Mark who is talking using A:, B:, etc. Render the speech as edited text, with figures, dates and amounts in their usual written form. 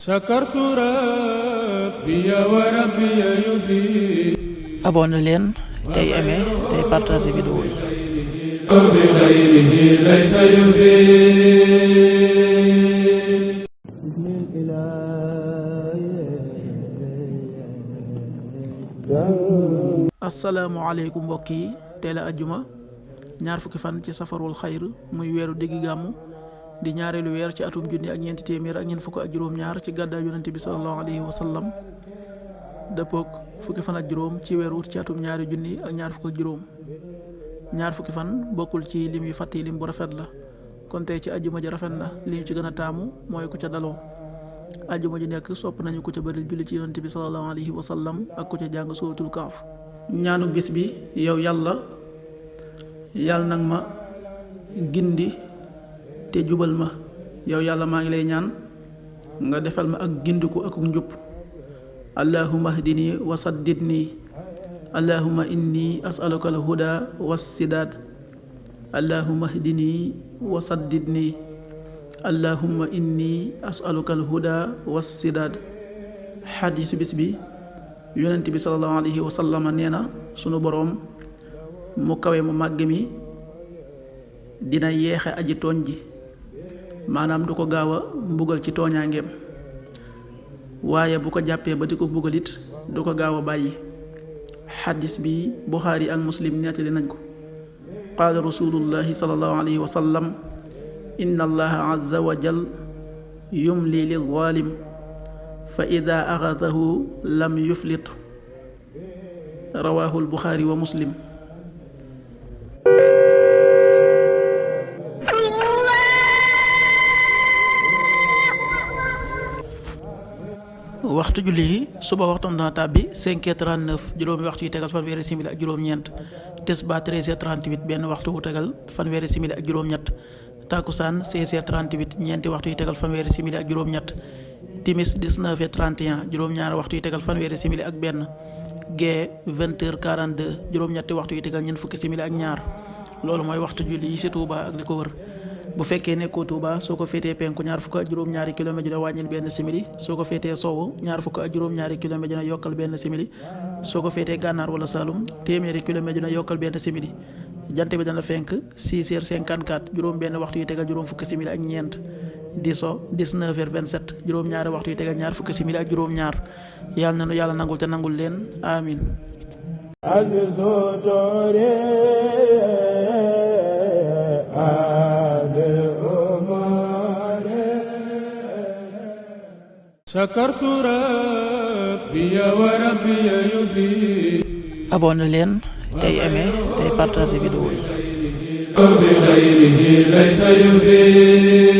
A: sakartu rabbi wa rabbi yufi.
B: abonné leen tey aimé tey partagé vidéo yi.
A: bi xayrihi laysa yufi.
B: asalaamaaleykum mbokk yi, tey la ajjuma ñaar fukki fan ci safarul xayr muy weeru diggi gàmmu di ñaareelu weer ci atum junni ak ñeenti téeméer ak ñeent fukk ak juróom-ñaar ci gàddaay yonente bi sallallahu alayhi wa sallam dëppook fukki fan ak juróom ci weeru ut ci atum ñaari junni ak ñaar fukk ak juróom. ñaar fukki fan bokkul ci lim yu fàtt yi lim bu rafet la, kon tey ci ajjuma ji rafet na li ñu ci gën a taamu mooy ku ca daloo. ajjuma ji nekk sopp nañu ku ca bëril julli ci yonente bi sallallahu alayhi wa sallam ak ku ca jàng suratul kaaf. ñaanu bis bi, yow yàlla nag ma gindi te jubal ma. yow yàlla maa ngi lay ñaan nga defal ma ak gindiku ak njub. allahumma hdini wa saddidni. allahumma inni as'aluka al huda wassidaad. allahumma hdini wa saddidni. allahumma inni as'aluka al huda wassidaad. xadiisu bis bi, yonent bi sallallahu alayhi wa sallam nee na sunu boroom mu kawe mu màgg mi dina yeexe aji tooñ ji, maanaam du ko gaaw a mbugal ci tooñaangeem, waaye bu ko jàppee ba di ko mbugalit du ko gaaw a bàyyi. xadis bi Buxaari ak Muslim nettali nañ ko. qaala rasulullahi sallallahu alayhi wa sallam inna allaha azza wa jal yumli lil zalim fa ida axadahu lam yuflit. rawaahu Buxaari wa Muslim. waxtu julli yi suba waxtam dana tàbbi 5h39 juróomi waxtu yu tegal fanweeri simili ak juróom-ñeent. tisbaar 13h38 benn waxtu wu tegal fanweeri simili ak juróom-ñett. takkusaan 16h38 ñeenti waxtu yu tegal fanweeri simili ak juróom-ñett. timis 19h31 juróom-ñaari waxtu yu tegal fanweeri simili ak benn. gee 20h42 juróom-ñetti waxtu yu tegal ñeent fukki simili ak ñaar. loolu mooy waxtu julli yi ci Touba ak li ko wër. bu fekkee nekkoo Touba, soo ko féetee penku ñaar fukk ak juróom-ñaari kilomètre dina wàññil benn simili. soo ko féetee sowwu ñaar fukk ak juróom-ñaari kilomètre dina yokkal benn simili. soo ko féetee gànnaar wala Saloum téeméeri kilomètre dina yokkal benn simili. jant bi dana fenk 6h54 juróom benn waxtu yu tegal juróom fukki simili ak ñeent. di so 19h27 juróom-ñaari waxtu yu tegal ñaar fukki simili ak juróom-ñaar. yàlla na nu yàlla nangul te nangul leen amin.
A: sakartu rabbi wa rabbi yufi.
B: abonné leen tey aimé tey partagé vidéo yi.
A: bi xayrihi laysa yufi.